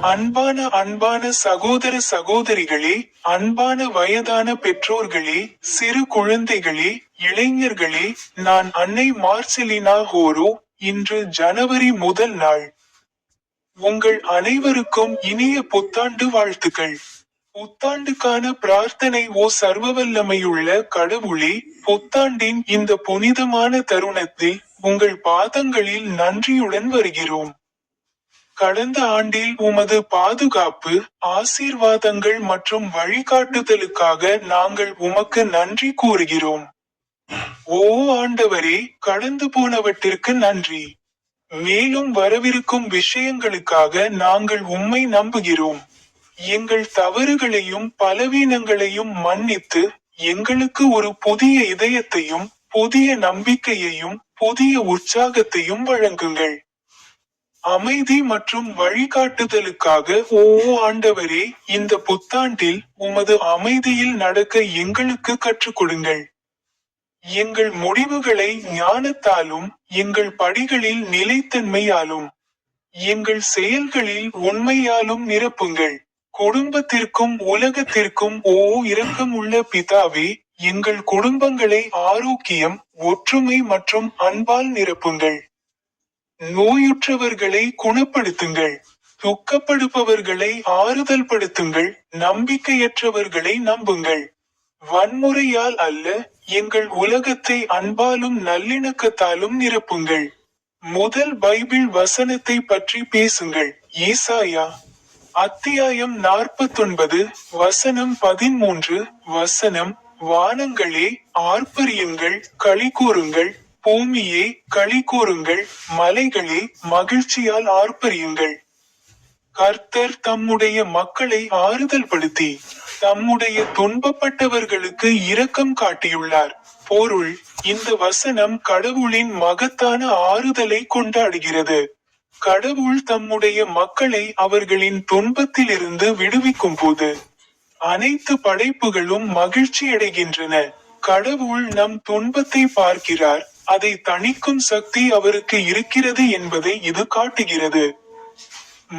அன்பான அன்பான சகோதர சகோதரிகளே, அன்பான வயதான பெற்றோர்களே, சிறு குழந்தைகளே, இளைஞர்களே, நான் அன்னை மார்செலினா ஹோரோ. இன்று ஜனவரி முதல் நாள். உங்கள் அனைவருக்கும் இனிய புத்தாண்டு வாழ்த்துக்கள். புத்தாண்டுக்கான பிரார்த்தனை. ஓ சர்வவல்லமையுள்ள கடவுளே, புத்தாண்டின் இந்த புனிதமான தருணத்தில் உங்கள் பாதங்களில் நன்றியுடன் வருகிறோம். கடந்த ஆண்டில் உமது பாதுகாப்பு, ஆசீர்வாதங்கள் மற்றும் வழிகாட்டுதலுக்காக நாங்கள் உமக்கு நன்றி கூறுகிறோம். ஓ ஆண்டவரே, கடந்து போனவற்றிற்கு நன்றி. மேலும் வரவிருக்கும் விஷயங்களுக்காக நாங்கள் உம்மை நம்புகிறோம். எங்கள் தவறுகளையும் பலவீனங்களையும் மன்னித்து எங்களுக்கு ஒரு புதிய இதயத்தையும் புதிய நம்பிக்கையையும் புதிய உற்சாகத்தையும் வழங்குங்கள். அமைதி மற்றும் வழிகாட்டுதலுக்காக ஓ ஆண்டவரே, இந்த புத்தாண்டில் உமது அமைதியில் நடக்க எங்களுக்கு கற்றுக் கொடுங்கள். எங்கள் முடிவுகளை ஞானத்தாலும் எங்கள் படிகளில் நிலைத்தன்மையாலும் எங்கள் செயல்களில் உண்மையாலும் நிரப்புங்கள். குடும்பத்திற்கும் உலகத்திற்கும் ஓ இரக்கமுள்ள பிதாவே, எங்கள் குடும்பங்களை ஆரோக்கியம், ஒற்றுமை மற்றும் அன்பால் நிரப்புங்கள். நோயுற்றவர்களை குணப்படுத்துங்கள். துக்கப்படுபவர்களை ஆறுதல் படுத்துங்கள். நம்பிக்கையற்றவர்களை நம்புங்கள். வன்முறையால் அல்ல, எங்கள் உலகத்தை அன்பாலும் நல்லிணக்கத்தாலும் நிரப்புங்கள். முதல் பைபிள் வசனத்தை பற்றி பேசுங்கள். ஏசாயா அத்தியாயம் 49 வசனம் 13 வசனம். வானங்களே, ஆர்ப்பரியுங்கள், களி கூறுங்கள். பூமியே, களி கூறுங்கள். மலைகளே, மகிழ்ச்சியால் ஆர்ப்பரியுங்கள். கர்த்தர் தம்முடைய மக்களை ஆறுதல் படுத்தி தம்முடைய துன்பப்பட்டவர்களுக்கு இரக்கம் காட்டியுள்ளார். பொருள்: இந்த வசனம் கடவுளின் மகத்தான ஆறுதலை கொண்டாடுகிறது. கடவுள் தம்முடைய மக்களை அவர்களின் துன்பத்திலிருந்து விடுவிக்கும் போது அனைத்து படைப்புகளும் மகிழ்ச்சியடைகின்றன. கடவுள் நம் துன்பத்தை பார்க்கிறார், அதை தணிக்கும் சக்தி அவருக்கு இருக்கிறது என்பதை இது காட்டுகிறது.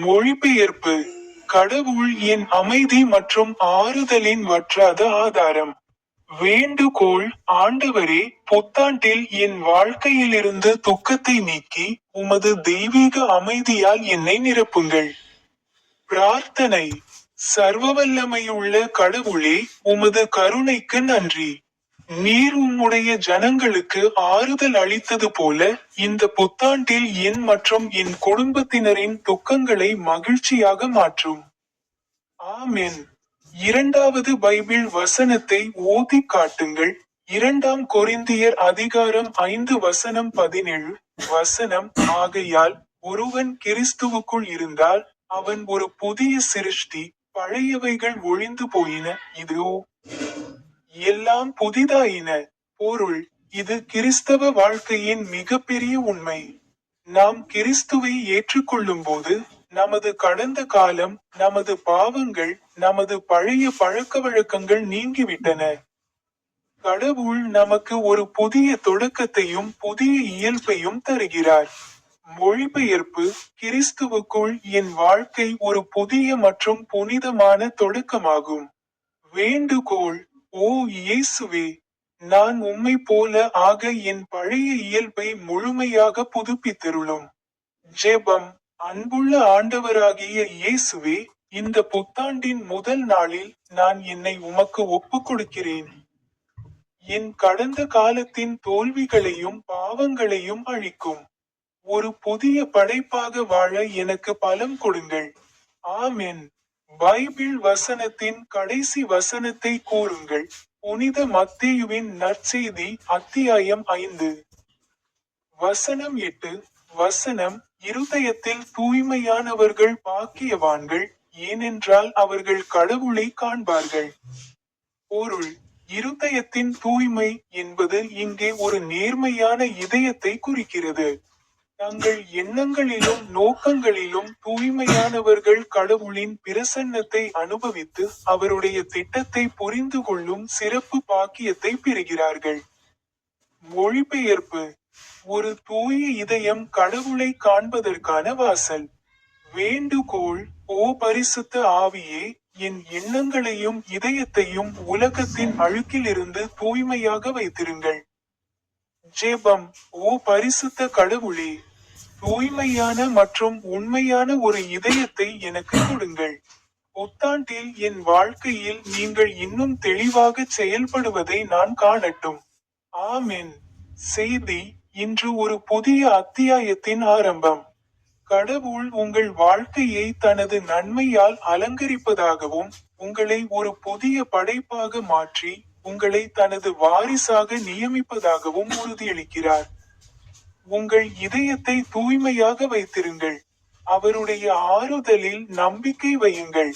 மொழிபெயர்ப்பு: கடவுள் என் அமைதி மற்றும் ஆறுதலின் வற்றாத ஆதாரம். வேண்டுகோள்: ஆண்டவரே, புத்தாண்டில் என் வாழ்க்கையிலிருந்து துக்கத்தை நீக்கி உமது தெய்வீக அமைதியால் என்னை நிரப்புங்கள். பிரார்த்தனை: சர்வவல்லமையுள்ள கடவுளே, உமது கருணைக்கு நன்றி. நீர் உம்முடைய ஜனங்களுக்கு ஆறுதல் அளித்தது போல இந்த புத்தாண்டில் என் மற்றும் என் குடும்பத்தினரின் துக்கங்களை மகிழ்ச்சியாக மாற்றும். ஆமென். இரண்டாவது பைபிள் வசனத்தை ஓதி காட்டுங்கள். 2 கொரிந்தியர் அதிகாரம் 5 வசனம் 17 வசனம். ஆகையால் ஒருவன் கிறிஸ்துவுக்குள் இருந்தால் அவன் ஒரு புதிய சிருஷ்டி, பழையவைகள் ஒழிந்து போயின, இதோ எல்லாம் புதிதாயின. பொருள்: இது கிறிஸ்தவ வாழ்க்கையின் மிகப்பெரிய உண்மை. நாம் கிறிஸ்துவை ஏற்றுக்கொள்ளும்போது நமது கடந்த காலம், நமது பாவங்கள், நமது பழைய பழக்கவழக்கங்கள் நீங்கிவிட்டன. கடவுள் நமக்கு ஒரு புதிய தொடக்கத்தையும் புதிய இயல்பையும் தருகிறார். மொழிபெயர்ப்பு: கிறிஸ்துவுக்குள் என் வாழ்க்கை ஒரு புதிய மற்றும் புனிதமான தொடக்கமாகும். வேண்டுகோள்: ஓ இயேசுவே, நான் உம்மை போல ஆக என் பழைய இயல்பை முழுமையாக புதுப்பித்தருளும். ஜெபம்: அன்புள்ள ஆண்டவராகிய இயேசுவே, இந்த புத்தாண்டின் முதல் நாளில் நான் என்னை உமக்கு ஒப்புக் கொடுக்கிறேன். என் கடந்த காலத்தின் தோல்விகளையும் பாவங்களையும் அழிக்கும். ஒரு புதிய படைப்பாக வாழ எனக்கு பலம் கொடுங்கள். ஆமென். பைபிள் வசனத்தின் கடைசி வசனத்தை கூறுங்கள். புனித மத்தேயுவின் நற்செய்தி அத்தியாயம் 5 வசனம் 8 வசனம். இருதயத்தில் தூய்மையானவர்கள் பாக்கியவான்கள், ஏனென்றால் அவர்கள் கடவுளை காண்பார்கள். பொருள்: இருதயத்தின் தூய்மை என்பது இங்கே ஒரு நேர்மையான இதயத்தை குறிக்கிறது. தங்கள் எண்ணங்களிலும் நோக்கங்களிலும் தூய்மையானவர்கள் கடவுளின் பிரசன்னத்தை அனுபவித்து அவருடைய திட்டத்தை புரிந்து கொள்ளும் சிறப்பு பாக்கியத்தை பெறுகிறார்கள். மொழிபெயர்ப்பு: ஒரு தூய இதயம் கடவுளை காண்பதற்கான வாசல். வேண்டுகோள். ஓ பரிசுத்த ஆவியே, என் எண்ணங்களையும் இதயத்தையும் உலகத்தின் அழுக்கிலிருந்து தூய்மையாக வைத்திருங்கள். ஜெபம். ஓ பரிசுத்த கடவுளே, தூய்மையான மற்றும் உண்மையான ஒரு இதயத்தை எனக்கு கொடுங்கள். புத்தாண்டில் என் வாழ்க்கையில் நீங்கள் இன்னும் தெளிவாக செயல்படுவதை நான் காணட்டும். ஆமென். செய்தி. இன்று ஒரு புதிய அத்தியாயத்தின் ஆரம்பம். கடவுள் உங்கள் வாழ்க்கையை தனது நன்மையால் அலங்கரிப்பதாகவும், உங்களை ஒரு புதிய படைப்பாக மாற்றி, உங்களை தனது வாரிசாக நியமிப்பதாகவும் உறுதியளிக்கிறார். உங்கள் இதயத்தை தூய்மையாக வைத்திருங்கள். அவருடைய ஆறுதலில் நம்பிக்கை வையுங்கள்.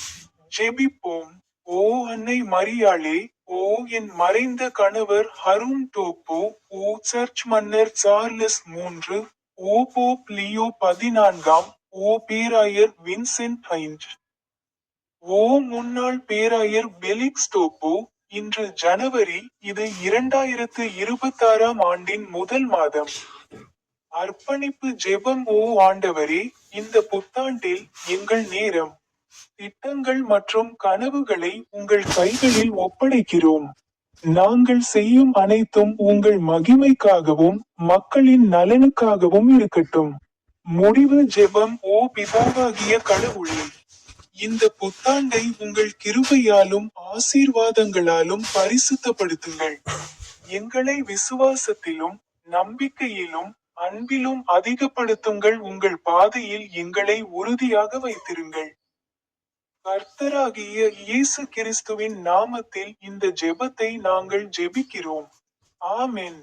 ஜெபிப்போம். ஓ அன்னை மரியாளே, ஓ என் மறைந்த கணவர் ஹரும் டோப்போ, ஓ சர்ச் மன்னர் சார்லஸ் மூன்று, ஓ போப் லியோ 14, ஓ பேராயர் வின்சென்ட் ஐண்ட், ஓ முன்னாள் பேராயர் பெலிக்ஸ் டோப்போ, இன்று ஜனவரி, இது 2026 ஆண்டின் முதல் மாதம். அர்ப்பணிப்பு ஜெபம். ஓ ஆண்டவரே, இந்த புத்தாண்டில் எங்கள் நேரம், திட்டங்கள் மற்றும் கனவுகளை உங்கள் கைகளில் ஒப்படைக்கிறோம். நாங்கள் செய்யும் அனைத்தும் உங்கள் மகிமைக்காகவும் மக்களின் நலனுக்காகவும் இருக்கட்டும். முடிவு ஜெபம். ஓ பிதாவாகிய கடவுளே, இந்த புத்தாண்டை உங்கள் கிருபையாலும் ஆசீர்வாதங்களாலும் பரிசுத்தப்படுத்துங்கள். எங்களை விசுவாசத்திலும் நம்பிக்கையிலும் அன்பிலும் அதிகப்படுத்துங்கள். உங்கள் பாதையில் எங்களை உறுதியாக வைத்திருங்கள். கர்த்தராகிய இயேசு கிறிஸ்துவின் நாமத்தில் இந்த ஜெபத்தை நாங்கள் ஜெபிக்கிறோம். ஆமென்.